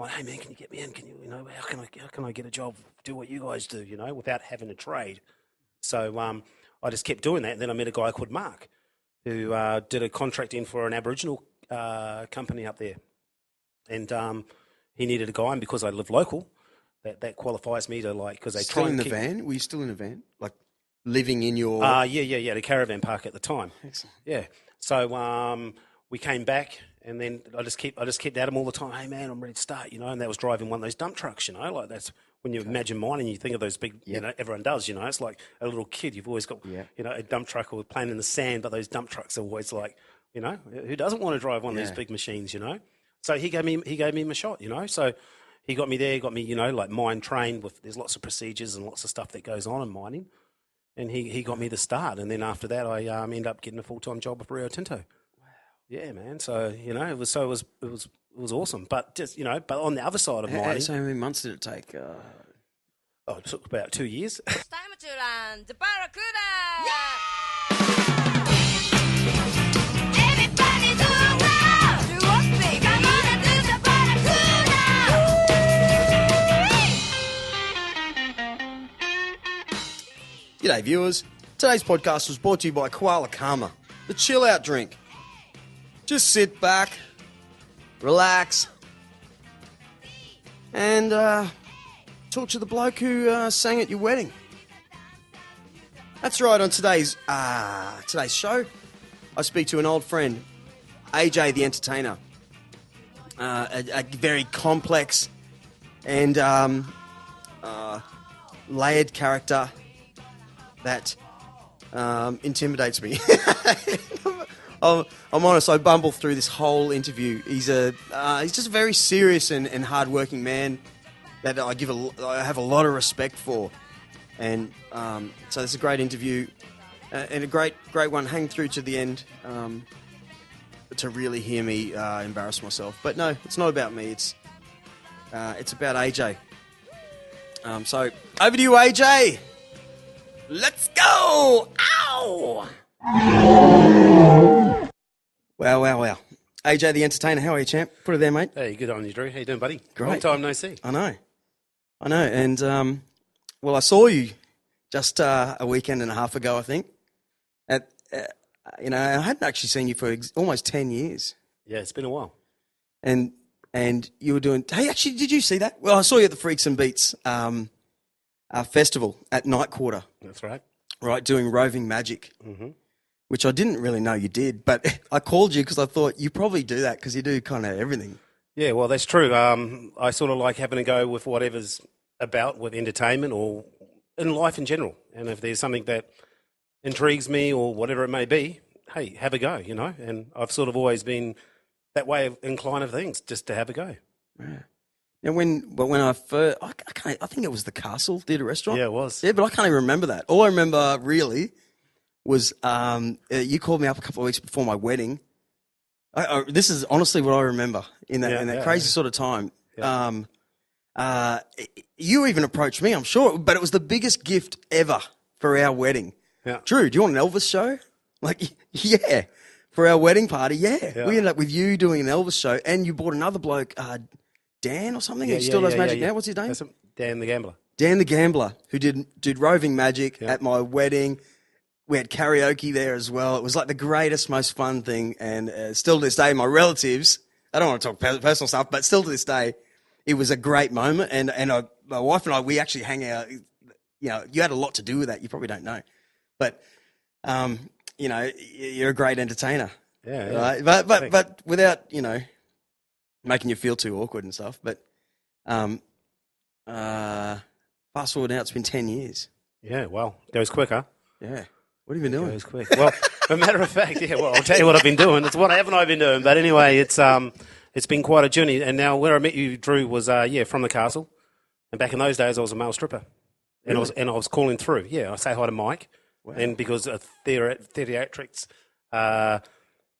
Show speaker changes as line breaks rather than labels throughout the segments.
like, hey man, can you get me in? Can you, how can I get a job, do what you guys do, without having a trade? So I just kept doing that. And then I met a guy called Mark, who did a contract in for an Aboriginal company up there, and he needed a guy, and because I live local, that qualifies me to because they
Still
try
in
and
the
keep...
van? Were you still in a van? Like living in your...
Yeah, the caravan park at the time.
Excellent.
Yeah. So we came back, and then I just kept at him all the time. Hey man, I'm ready to start, and that was driving one of those dump trucks, like that's when you imagine mining, you think of those big, everyone does, it's like a little kid. You've always got, a dump truck or playing in the sand, but those dump trucks are always like, who doesn't want to drive one of these big machines, So he gave me a shot, So he got me there, mine trained with, there's lots of procedures and lots of stuff that goes on in mining. And he got me the start, and then after that, I ended up getting a full-time job with Rio Tinto. Wow. Yeah, man. So it was awesome. But just but on the other side of mining,
so how many months did it take?
It took about 2 years.
It's time to land the Barracuda! Everybody do well! Do what big? Come on and do the Barracuda!
G'day viewers. Today's podcast was brought to you by Koala Karma, the chill out drink. Just sit back, relax, and talk to the bloke who sang at your wedding. That's right. On today's show, I speak to an old friend, AJ the Entertainer, a very complex and layered character that intimidates me. I'm honest. I bumble through this whole interview. He's just a very serious and hard-working man that I have a lot of respect for, and so it's a great interview and a great one. Hang through to the end to really hear me embarrass myself. But no, it's not about me. It's about AJ. So over to you, AJ. Let's go! Ow! Wow. AJ the Entertainer, how are you, champ? Put it there, mate.
Hey, good on you, Drew. How you doing, buddy?
Great.
Long time no see.
I know. And, I saw you just a weekend and a half ago, I think. I hadn't actually seen you for almost 10 years.
Yeah, it's been a while.
And you were doing... Hey, actually, did you see that? Well, I saw you at the Freaks and Beats festival at Night Quarter.
That's right.
Right, doing roving magic, which I didn't really know you did, but I called you because I thought you probably do that because you do kind of everything.
Yeah, well, that's true. I sort of like having a go with whatever's about with entertainment or in life in general. And if there's something that intrigues me or whatever it may be, hey, have a go, And I've sort of always been that way of inclined of things, just to have a go.
Yeah. Now, when I first, I think it was the Castle Theatre Restaurant.
Yeah, it was.
Yeah, but I can't even remember that. All I remember really was you called me up a couple of weeks before my wedding. This is honestly what I remember in that crazy sort of time. Yeah. You even approached me, I'm sure, but it was the biggest gift ever for our wedding.
Yeah.
Drew, do you want an Elvis show? Yeah, for our wedding party, yeah. We ended up with you doing an Elvis show, and you brought another bloke, Dan or something, who still does magic now. What's his name?
Dan the Gambler.
Dan the Gambler, who did roving magic at my wedding. We had karaoke there as well. It was like the greatest, most fun thing. And still to this day, my relatives, I don't want to talk personal stuff, but still to this day, it was a great moment. And my wife and I, we actually hang out. You had a lot to do with that. You probably don't know. But, you're a great entertainer.
Yeah.
Right? But without, making you feel too awkward and stuff. But fast forward now, it's been 10 years.
Yeah, well, goes quick, huh?
Yeah. What have you been doing?
Goes quick. Well, a matter of fact, I'll tell you what I've been doing. It's what haven't I been doing? But anyway, it's been quite a journey. And now where I met you, Drew, was from the Castle. And back in those days, I was a male stripper. And
Really?
I was calling through. Yeah, I say hi to Mike.
Wow.
And because theatrics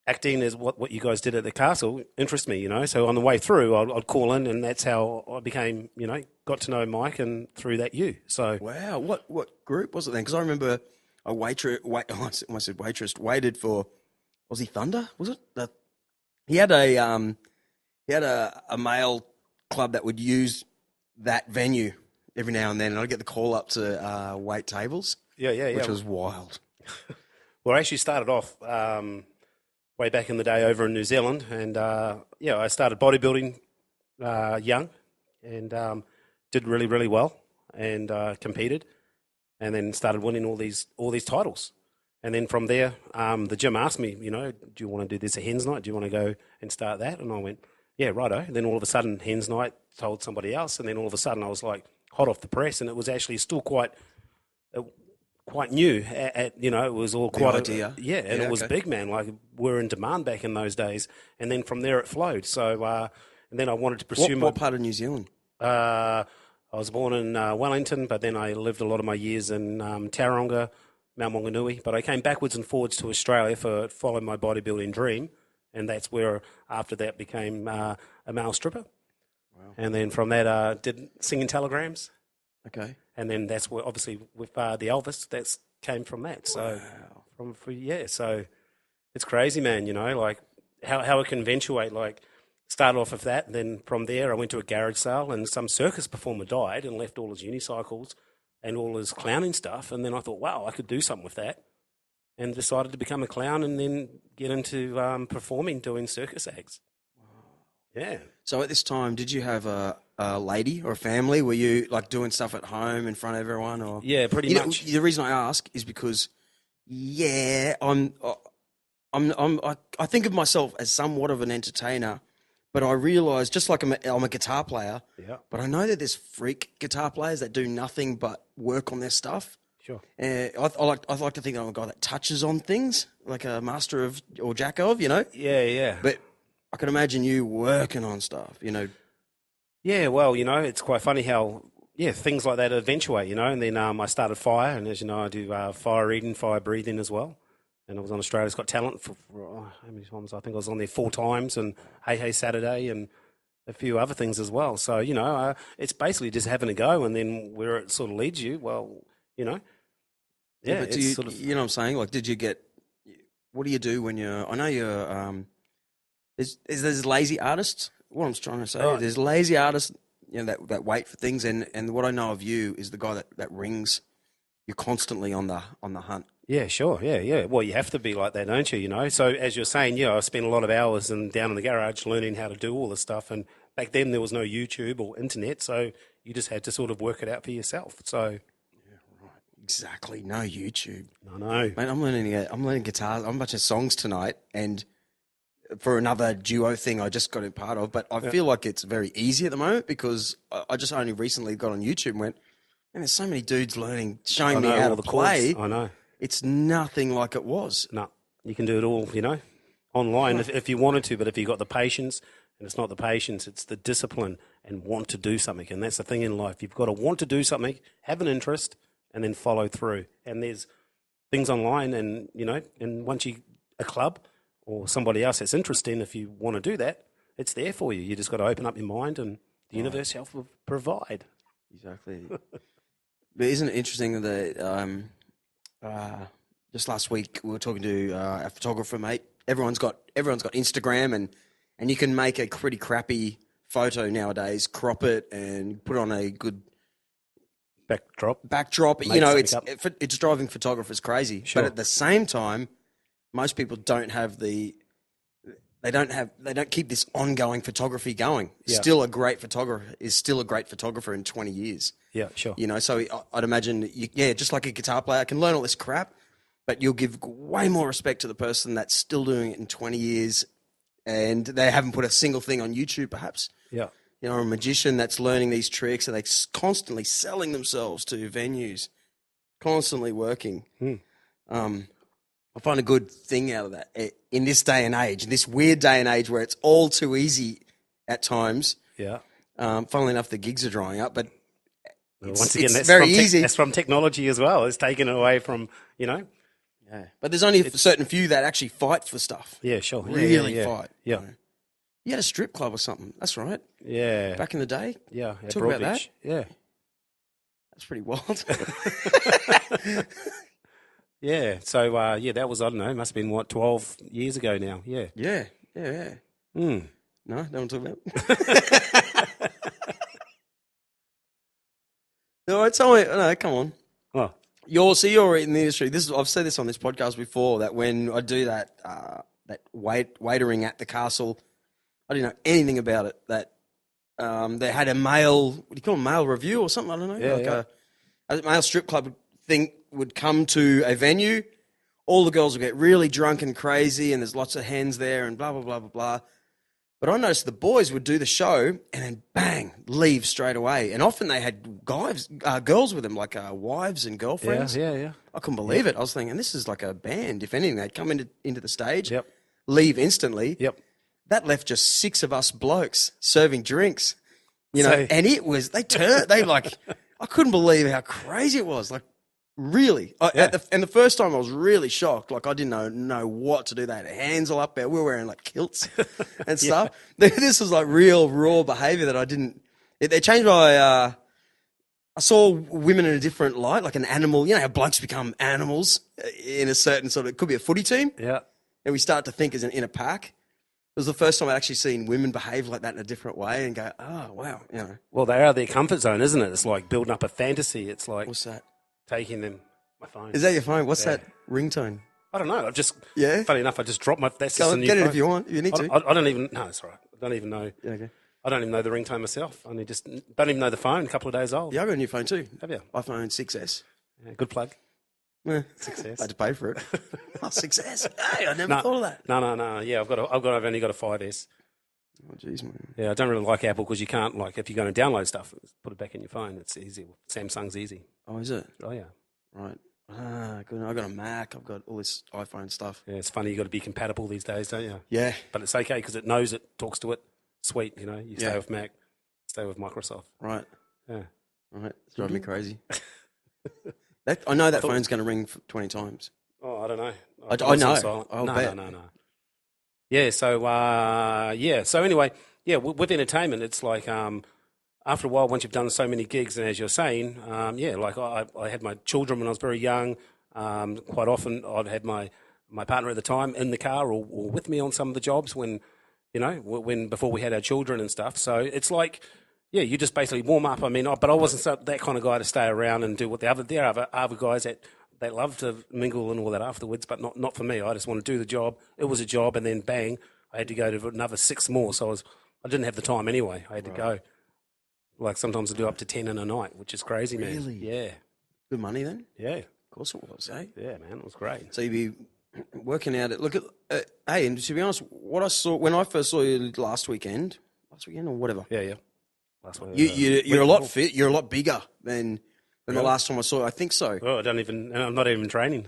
acting is what you guys did at the Castle interests me, So on the way through, I'd call in, and that's how I became, got to know Mike, and through that you. So
Wow. What group was it then? Because I remember I waited for Aussie Thunder. Was it? He had a male club that would use that venue every now and then, and I'd get the call up to wait tables.
Yeah.
Which was wild.
Well, I actually started off way back in the day over in New Zealand, and I started bodybuilding young, and did really, really well, and competed, and then started winning all these titles. And then from there, the gym asked me, do you want to do this at Hens Night? Do you want to go and start that? And I went, yeah, righto. And then all of a sudden, Hens Night told somebody else, and then all of a sudden I was like hot off the press, and it was actually still quite new. It was all quite
idea.
It was big, man. Like, we were in demand back in those days, and then from there it flowed. So, and then I wanted to pursue
what part of New Zealand?
I was born in Wellington, but then I lived a lot of my years in Tauranga, Mount Maunganui. But I came backwards and forwards to Australia for following my bodybuilding dream, and that's where after that became a male stripper. Wow. And then from that, did singing telegrams.
Okay.
And then that's where, obviously, with the Elvis, that came from that. So, so it's crazy, man, like how it can eventuate, like, start off with that. And then from there, I went to a garage sale, and some circus performer died and left all his unicycles and all his clowning stuff. And then I thought, wow, I could do something with that. And decided to become a clown and then get into performing, doing circus acts. Yeah.
So at this time, did you have a lady or a family? Were you like doing stuff at home in front of everyone? Or
yeah, pretty much.
The reason I ask is because, I think of myself as somewhat of an entertainer, but I realise just like I'm a guitar player.
Yeah.
But I know that there's freak guitar players that do nothing but work on their stuff.
Sure.
I like to think that I'm a guy that touches on things, like a master of or jack of,
Yeah.
But I can imagine you working on stuff,
Yeah, well, it's quite funny how, things like that eventuate, and then I started fire, and as you know, I do fire eating, fire breathing as well, and I was on Australia's Got Talent for how many times? I think I was on there 4 times, and Hey Saturday, and a few other things as well. So, it's basically just having a go, and then where it sort of leads you, well,
but you know what I'm saying? Like, what do you do when I know you're, there's lazy artists. What I'm trying to say, there's lazy artists, that wait for things, and what I know of you is the guy that rings. You're constantly on the hunt.
Yeah, sure. Yeah. Well, you have to be like that, don't you? So as you're saying, I spent a lot of hours down in the garage learning how to do all this stuff. And back then there was no YouTube or internet, so you just had to sort of work it out for yourself. So
yeah, right, exactly. No YouTube.
I know.
Mate, I'm learning guitar. I'm a bunch of songs tonight, and for another duo thing I just got a part of, but I feel like it's very easy at the moment because I just only recently got on YouTube and went, man, there's so many dudes showing me how to play.
I know.
It's nothing like it was.
No, you can do it all, online if you wanted to, but if you've got the patience, and it's not the patience, it's the discipline and want to do something. And that's the thing in life. You've got to want to do something, have an interest, and then follow through. And there's things online and, and once a club or somebody else that's interesting, if you want to do that, it's there for you. You just got to open up your mind and the universe will provide.
Exactly. But isn't it interesting that just last week we were talking to a photographer, mate. Everyone's got Instagram and you can make a pretty crappy photo nowadays, crop it and put on a good
backdrop.
It's driving photographers crazy.
Sure.
But at the same time, most people don't have they don't keep this ongoing photography going.
Yeah.
Still a great photographer is still a great photographer in 20 years.
Yeah, sure.
So I'd imagine, just like a guitar player, I can learn all this crap, but you'll give way more respect to the person that's still doing it in 20 years and they haven't put a single thing on YouTube, perhaps.
Yeah.
A magician that's learning these tricks and they're constantly selling themselves to venues, constantly working. I find a good thing out of that in this day and age, in this weird day and age where it's all too easy at times.
Yeah.
Funnily enough, the gigs are drying up, but
once again, that's
very easy.
That's from technology as well. It's taken away from,
Yeah. But there's only a certain few that actually fight for stuff.
Yeah, sure.
Really fight.
Yeah.
You had a strip club or something. That's right.
Yeah.
Back in the day.
Yeah.
Talk about that.
Yeah.
That's pretty wild.
Yeah. So, that was, I don't know, must have been, 12 years ago now. Yeah.
Yeah.
Mm.
No, don't want to talk about it. All right, tell me. No, come on.
Oh,
You're in the industry. I've said this on this podcast before, that when I do that waitering at the castle, I didn't know anything about it. That they had a male, what do you call it, male review or something? I don't know.
Yeah,
A male strip club thing would come to a venue. All the girls would get really drunk and crazy, and there's lots of hens there, and blah blah blah blah blah. But I noticed the boys would do the show and then bang, leave straight away. And often they had girls with them, like wives and girlfriends.
yeah.
I couldn't believe it. I was thinking, this is like a band. If anything, they'd come into the stage,
Yep.
leave instantly.
Yep.
That left just 6 of us blokes serving drinks, you know.
So-
And it was I couldn't believe how crazy it was. Like, really. And the first time I was really shocked. Like, I didn't know what to do. They had hands all up there. We were wearing like kilts and stuff. This was like real raw behavior that I didn't. They changed my. I saw women in a different light, like an animal. You know how blokes become animals in a certain sort of. It could be a footy team.
Yeah.
And we start to think as in a pack. It was the first time I'd actually seen women behave like that in a different way and go, oh, wow, you know.
Well, they are their comfort zone, isn't it? It's like building up a fantasy. It's like
What's that?
taking them. My phone.
Is that your phone? What's
Yeah.
that ringtone?
I don't know. I've just.
Yeah?
Funny enough, I just dropped my. That's
Go
just a
on,
new
get it
phone.
if you want. If you need to.
I don't even. No, it's all right. I don't even know.
Yeah, okay.
I don't even know the ringtone myself. I only just don't even know the phone. A couple of days old.
Yeah, I got a new phone too.
Have you?
iPhone 6S.
Yeah, good plug.
Yeah.
Success.
I had to pay for it. Oh, 6S. Hey, I never thought of that.
No. Yeah, I've only got a 5S.
Oh, jeez, man.
Yeah, I don't really like Apple because you can't, like, if you're going to download stuff, put it back in your phone. It's easy. Samsung's easy.
Oh, is it?
Oh yeah.
Right. Good. I've got a Mac. I've got all this iPhone stuff.
Yeah, it's funny. You got to be compatible these days, don't you?
Yeah.
But it's okay because it knows it, talks to it. Sweet, you know. You stay
Yeah.
with Mac, stay with Microsoft.
Right.
Yeah.
Right. It's driving me crazy. I know that phone's going to ring 20 times.
Oh, I don't know.
I
put it
know.
on silent.
I'll
No.
bet.
Yeah. So anyway, yeah. With entertainment, it's like after a while, once you've done so many gigs, and as you're saying, like I had my children when I was very young. Quite often, I'd have my partner at the time in the car or with me on some of the jobs when before we had our children and stuff. So it's like. Yeah, you just basically warm up. I mean, but I wasn't that kind of guy to stay around and do what there are other guys that they love to mingle and all that afterwards, but not for me. I just want to do the job. It was a job, and then bang, I had to go to another 6 more. So I didn't have the time anyway. I had to go. Like sometimes I do up to 10 in a night, which is crazy, man.
Really?
Yeah,
Good money then?
yeah,
Of course it was, eh?
yeah, man. It was great.
So you'd be working out. Look at, hey, and to be honest, what I saw when I first saw you last weekend or whatever,
Yeah. Last one.
you're a lot fit. You're a lot bigger than the last time I saw you. I think so.
Oh, I'm not even training.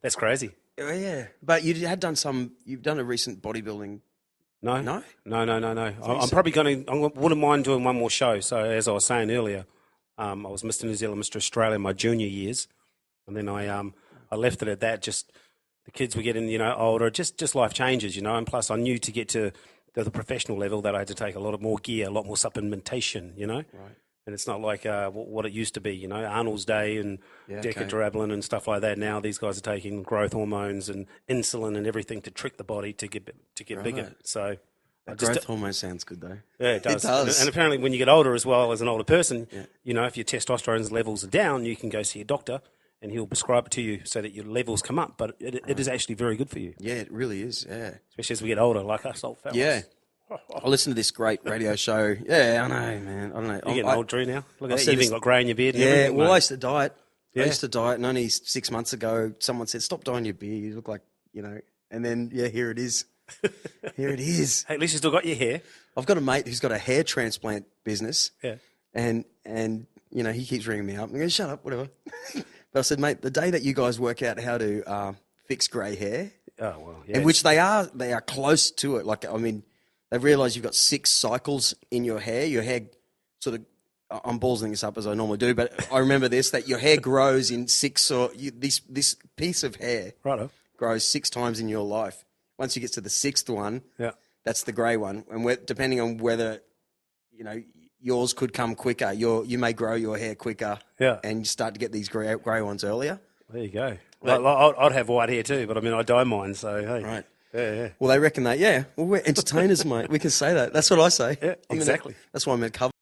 That's crazy.
Yeah, but you've done a recent bodybuilding.
No.
No?
No. I'm probably going to. I wouldn't mind doing one more show. So as I was saying earlier, I was Mr. New Zealand, Mr. Australia in my junior years, and then I left it at that. Just the kids were getting older. Just life changes, and plus I knew to get to the professional level that I had to take a lot of more gear, a lot more supplementation,
Right.
And it's not like what it used to be, Arnold's day and
Yeah,
Decadrablin and stuff like that. Now these guys are taking growth hormones and insulin and everything to trick the body to get bigger.
Right.
So
Growth hormone sounds good though.
yeah, it does.
It does.
And apparently when you get older as well, as an older person, if your testosterone levels are down, you can go see a doctor and he'll prescribe it to you so that your levels come up. But it is actually very good for you,
Yeah, it really is. Yeah.
especially as we get older, like us old fellas.
Yeah. I listen to this great radio show. Yeah, I know, man. I don't know.
You're getting old, Drew, now. Look
I've
at that.
said
You've
this-
even got grey in your beard and
Yeah,
everything.
well,
mate.
I used to diet.
Yeah.
I used to diet, and only 6 months ago, someone said, "Stop dyeing your beard. You look like, And then, here it is. Here it is.
Hey, at least you still got your hair.
I've got a mate who's got a hair transplant business,
Yeah.
and he keeps ringing me up. I'm going, shut up, whatever. But I said, mate, the day that you guys work out how to fix grey hair,
Oh, well, yeah.
and which they are close to it. Like, I mean, they've realised you've got 6 cycles in your hair. Your hair sort of, I'm ballsing this up as I normally do, but I remember that your hair grows in 6 this piece of hair
Righto.
grows 6 times in your life. Once you get to the 6th one,
Yeah.
that's the grey one. And depending on whether, yours could come quicker, you may grow your hair quicker.
Yeah.
And you start to get these grey ones earlier.
There you go.
Right.
I'd have white hair too, but I mean, I dye mine, so hey.
Right.
Yeah.
Well, they reckon that, well, we're entertainers, mate. We can say that. That's what I say.
Yeah, exactly.
That's why I'm at cover.